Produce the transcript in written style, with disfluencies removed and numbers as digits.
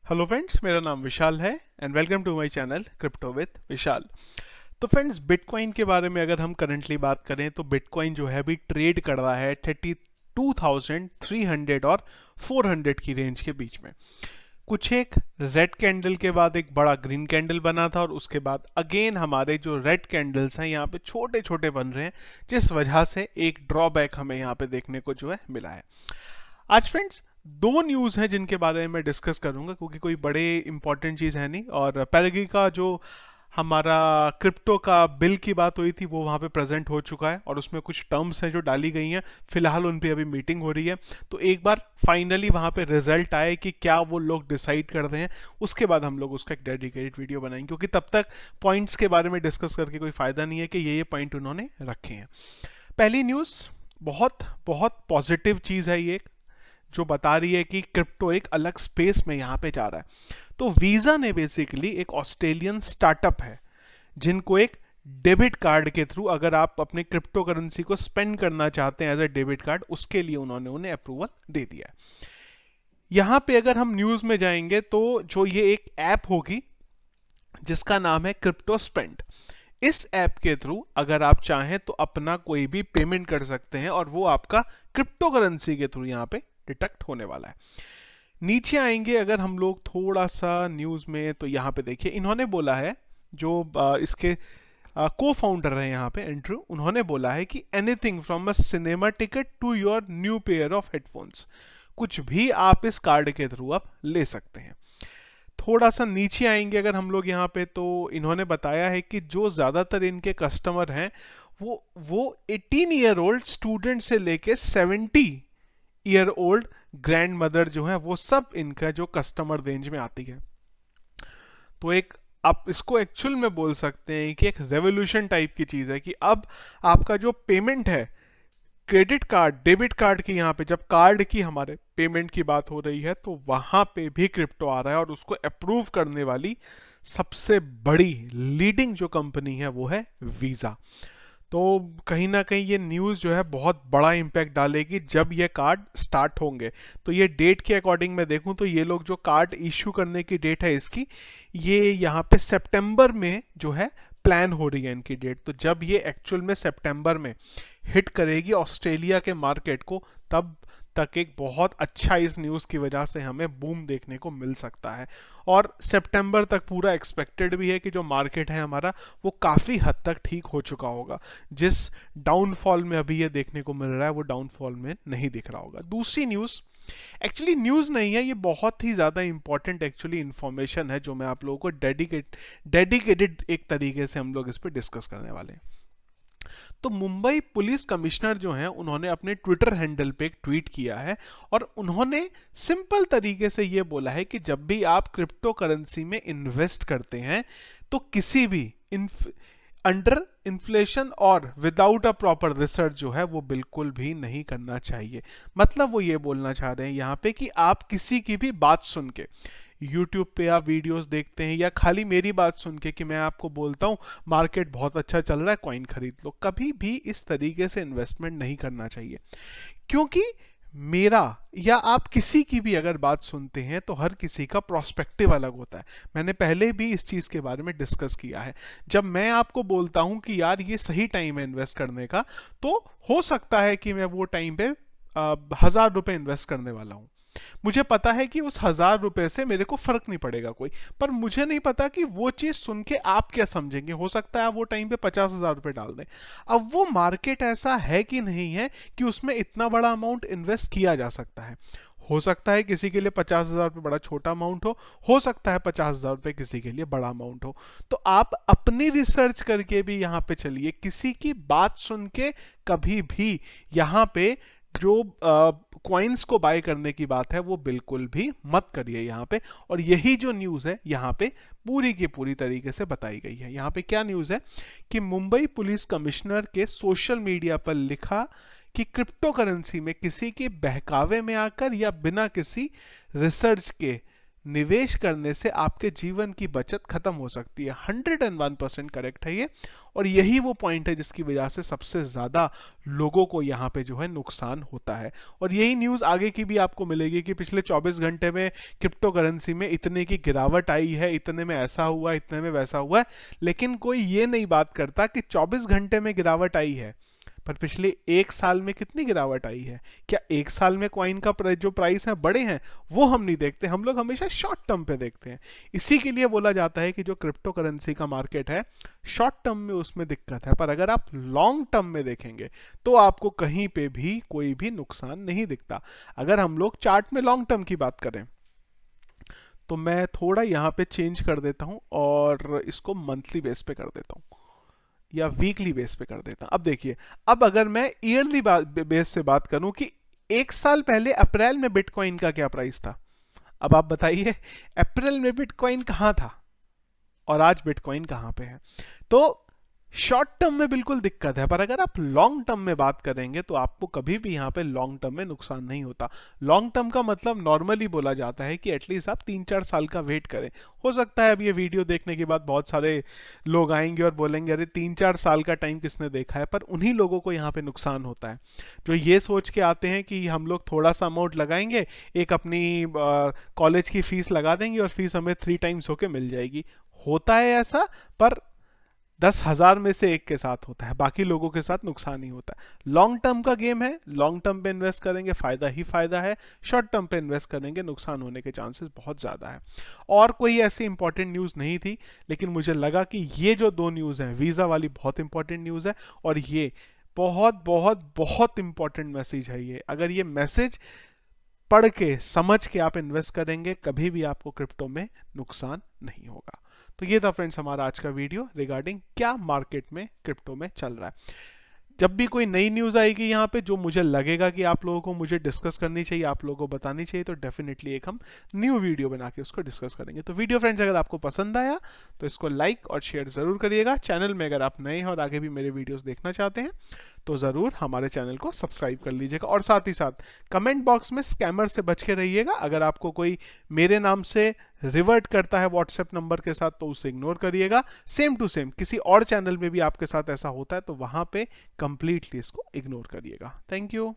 Hello friends, मेरा नाम विशाल है and welcome to my channel crypto with Vishal. तो फ्रेंड्स, बिटकॉइन के बारे में अगर हम करंटली बात करें तो बिटकॉइन जो है अभी ट्रेड कर रहा है 32,300 और 400 की रेंज के बीच में। कुछ एक रेड कैंडल के बाद एक बड़ा ग्रीन कैंडल बना था और उसके बाद अगेन हमारे जो रेड कैंडल्स हैं यहाँ पे छोटे छोटे बन रहे हैं, जिस वजह से एक ड्रॉबैक हमें यहाँ पे देखने को जो है मिला है। आज फ्रेंड्स दो न्यूज़ हैं जिनके बारे में मैं डिस्कस करूंगा, क्योंकि कोई बड़े इंपॉर्टेंट चीज़ है नहीं। और पैरेगी का जो हमारा क्रिप्टो का बिल की बात हुई थी वो वहाँ पे प्रेजेंट हो चुका है और उसमें कुछ टर्म्स हैं जो डाली गई हैं। फिलहाल उन पे अभी मीटिंग हो रही है, तो एक बार फाइनली वहाँ पे रिजल्ट आए कि क्या वो लोग डिसाइड कर रहे हैं, उसके बाद हम लोग उसका एक डेडिकेटेड वीडियो बनाएंगे, क्योंकि तब तक पॉइंट्स के बारे में डिस्कस करके कोई फ़ायदा नहीं है कि ये पॉइंट उन्होंने रखे हैं। पहली न्यूज़ बहुत बहुत पॉजिटिव चीज़ है, ये जो बता रही है कि क्रिप्टो एक अलग स्पेस में यहाँ पे जा रहा है। तो वीजा ने बेसिकली एक ऑस्ट्रेलियन स्टार्टअप है जिनको एक डेबिट कार्ड के थ्रू अगर आप अपने क्रिप्टो करेंसी को स्पेंड करना चाहते हैं एज ए डेबिट कार्ड, उसके लिए उन्होंने उन्हें अप्रूवल दे दिया है। यहाँ पे अगर हम न्यूज में जाएंगे तो जो ये एक ऐप होगी जिसका नाम है क्रिप्टो स्पेंड, इस ऐप के थ्रू अगर आप चाहें तो अपना कोई भी पेमेंट कर सकते हैं और वो आपका क्रिप्टो करेंसी के थ्रू यहाँ पे डिटेक्ट होने वाला है। नीचे आएंगे अगर हम लोग थोड़ा सा न्यूज में, तो यहाँ पे देखिए इन्होंने बोला है, जो इसके को फाउंडर है यहाँ पे एंड्रू, उन्होंने बोला है कि anything from a cinema ticket to your new pair of headphones, कुछ भी आप इस कार्ड के थ्रू आप ले सकते हैं। थोड़ा सा नीचे आएंगे अगर हम लोग यहाँ पे, तो इन्होंने बताया है कि जो ज़्यादातर इनके कस्टमर हैं वो 18 ईयर ओल्ड स्टूडेंट से लेके 70 ईयर ओल्ड ग्रैंड मदर जो है वो सब इनका जो कस्टमर रेंज में आती है। तो एक आप इसको एक्चुअल में बोल सकते हैं कि एक रेवोल्यूशन टाइप की चीज़ है कि अब आपका जो पेमेंट है क्रेडिट कार्ड डेबिट कार्ड की, यहाँ पे जब कार्ड की हमारे पेमेंट की बात हो रही है तो वहां पे भी क्रिप्टो आ रहा है और उसको अप्रूव करने वाली सबसे बड़ी लीडिंग जो कंपनी है वो है वीज़ा। तो कहीं ना कहीं ये न्यूज़ जो है बहुत बड़ा इम्पैक्ट डालेगी जब ये कार्ड स्टार्ट होंगे। तो ये डेट के अकॉर्डिंग मैं देखूं तो ये लोग जो कार्ड इश्यू करने की डेट है इसकी, ये यहाँ पे सितंबर में जो है प्लान हो रही है इनकी डेट। तो जब ये एक्चुअल में सितंबर में हिट करेगी ऑस्ट्रेलिया के मार्केट को, तब तक एक बहुत अच्छा इस न्यूज़ की वजह से हमें बूम देखने को मिल सकता है। और सितंबर तक पूरा एक्सपेक्टेड भी है कि जो मार्केट है हमारा वो काफ़ी हद तक ठीक हो चुका होगा। जिस डाउनफॉल में अभी ये देखने को मिल रहा है वो डाउनफॉल में नहीं दिख रहा होगा। दूसरी न्यूज़ एक्चुअली न्यूज़ नहीं है, ये बहुत ही ज़्यादा इंपॉर्टेंट एक्चुअली इन्फॉर्मेशन है जो मैं आप लोगों को डेडिकेटेड एक तरीके से हम लोग इस पर डिस्कस करने वाले हैं। तो मुंबई पुलिस कमिश्नर जो हैं उन्होंने अपने ट्विटर हैंडल पे एक ट्वीट किया है और उन्होंने सिंपल तरीके से ये बोला है कि जब भी आप क्रिप्टो करेंसी में इन्वेस्ट करते हैं तो किसी भी अंडर इन्फ्लेशन और विदाउट अ प्रॉपर रिसर्च जो है वो बिल्कुल भी नहीं करना चाहिए। मतलब वो ये बोलना चाह रहे हैं यहाँ पे कि आप किसी की भी बात सुन के, यूट्यूब पे आप वीडियोस देखते हैं या खाली मेरी बात सुन के कि मैं आपको बोलता हूँ मार्केट बहुत अच्छा चल रहा है कॉइन खरीद लो, कभी भी इस तरीके से इन्वेस्टमेंट नहीं करना चाहिए। क्योंकि मेरा या आप किसी की भी अगर बात सुनते हैं तो हर किसी का प्रोस्पेक्टिव अलग होता है। मैंने पहले भी इस चीज़ के बारे में डिस्कस किया है। जब मैं आपको बोलता हूं कि यार ये सही टाइम है इन्वेस्ट करने का, तो हो सकता है कि मैं वो टाइम पे 1,000 रुपये इन्वेस्ट करने वाला हूं। मुझे पता है कि उस 1,000 रुपये से मेरे को फर्क नहीं पड़ेगा कोई, पर मुझे नहीं पता कि वो चीज सुन के आप क्या समझेंगे। हो सकता है आप वो टाइम पे 50,000 रुपये डाल दें। अब वो मार्केट ऐसा है कि नहीं है कि उसमें इतना बड़ा अमाउंट इन्वेस्ट किया जा सकता है। हो सकता है किसी के लिए 50,000 रुपये बड़ा छोटा अमाउंट हो सकता है 50,000 रुपये किसी के लिए बड़ा अमाउंट हो। तो आप अपनी रिसर्च करके भी यहाँ पे चलिए, किसी की बात सुन के कभी भी यहाँ पे जो कॉइन्स को बाय करने की बात है वो बिल्कुल भी मत करिए यहाँ पे। और यही जो न्यूज़ है यहाँ पे पूरी की पूरी तरीके से बताई गई है। यहाँ पे क्या न्यूज़ है कि मुंबई पुलिस कमिश्नर के सोशल मीडिया पर लिखा कि क्रिप्टो करेंसी में किसी के बहकावे में आकर या बिना किसी रिसर्च के निवेश करने से आपके जीवन की बचत खत्म हो सकती है। 101% करेक्ट है ये। और यही वो पॉइंट है जिसकी वजह से सबसे ज़्यादा लोगों को यहाँ पे जो है नुकसान होता है। और यही न्यूज़ आगे की भी आपको मिलेगी कि पिछले 24 घंटे में क्रिप्टो करेंसी में इतने की गिरावट आई है, इतने में ऐसा हुआ, इतने में वैसा हुआ है, लेकिन कोई ये नहीं बात करता कि 24 घंटे में गिरावट आई है, पर पिछले एक साल में कितनी गिरावट आई है। क्या एक साल में कॉइन का जो प्राइस है बड़े हैं, वो हम नहीं देखते, हम लोग हमेशा शॉर्ट टर्म पे देखते हैं। इसी के लिए बोला जाता है कि जो क्रिप्टो करेंसी का मार्केट है, शॉर्ट टर्म में उसमें दिक्कत है, पर अगर आप लॉन्ग टर्म में देखेंगे तो आपको कहीं पे भी कोई भी नुकसान नहीं दिखता। अगर हम लोग चार्ट में लॉन्ग टर्म की बात करें तो मैं थोड़ा यहाँ पे चेंज कर देता हूँ और इसको मंथली बेस पे कर देता हूँ या वीकली बेस पे कर देता हूं। अब देखिए, अब अगर मैं ईयरली बेस पे बात करूं कि एक साल पहले अप्रैल में बिटकॉइन का क्या प्राइस था, अब आप बताइए अप्रैल में बिटकॉइन कहां था और आज बिटकॉइन कहां पे है। तो शॉर्ट टर्म में बिल्कुल दिक्कत है, पर अगर आप लॉन्ग टर्म में बात करेंगे तो आपको कभी भी यहाँ पे लॉन्ग टर्म में नुकसान नहीं होता। लॉन्ग टर्म का मतलब नॉर्मली बोला जाता है कि एटलीस्ट आप 3-4 साल का वेट करें। हो सकता है अब ये वीडियो देखने के बाद बहुत सारे लोग आएंगे और बोलेंगे अरे 3-4 साल का टाइम किसने देखा है, पर उन्हीं लोगों को यहाँ पे नुकसान होता है जो ये सोच के आते हैं कि हम लोग थोड़ा सा अमाउंट लगाएंगे, एक अपनी कॉलेज की फीस लगा देंगे और फीस हमें 3 टाइम्स होके मिल जाएगी। होता है ऐसा, पर 10,000 में से एक के साथ होता है, बाकी लोगों के साथ नुकसान ही होता है। लॉन्ग टर्म का गेम है, लॉन्ग टर्म पे इन्वेस्ट करेंगे फायदा ही फायदा है, शॉर्ट टर्म पे इन्वेस्ट करेंगे नुकसान होने के चांसेस बहुत ज्यादा है। और कोई ऐसी इंपॉर्टेंट न्यूज नहीं थी, लेकिन मुझे लगा कि ये जो 2 न्यूज हैं, वीजा वाली बहुत इंपॉर्टेंट न्यूज है और ये बहुत बहुत बहुत इंपॉर्टेंट मैसेज है। ये अगर ये मैसेज पढ़ के समझ के आप इन्वेस्ट करेंगे, कभी भी आपको क्रिप्टो में नुकसान नहीं होगा। तो ये था फ्रेंड्स हमारा आज का वीडियो रिगार्डिंग क्या मार्केट में क्रिप्टो में चल रहा है। जब भी कोई नई न्यूज़ आएगी यहाँ पे जो मुझे लगेगा कि आप लोगों को मुझे डिस्कस करनी चाहिए, आप लोगों को बतानी चाहिए, तो डेफिनेटली एक हम न्यू वीडियो बना के उसको डिस्कस करेंगे। तो वीडियो फ्रेंड्स अगर आपको पसंद आया तो इसको लाइक और शेयर ज़रूर करिएगा। चैनल में अगर आप नए हैं और आगे भी मेरे वीडियोस देखना चाहते हैं तो ज़रूर हमारे चैनल को सब्सक्राइब कर लीजिएगा। और साथ ही साथ कमेंट बॉक्स में स्कैमर से बच के रहिएगा। अगर आपको कोई मेरे नाम से रिवर्ट करता है व्हाट्सएप नंबर के साथ तो उसे इग्नोर करिएगा। सेम टू सेम किसी और चैनल में भी आपके साथ ऐसा होता है तो वहां पे कंप्लीटली इसको इग्नोर करिएगा। Thank you.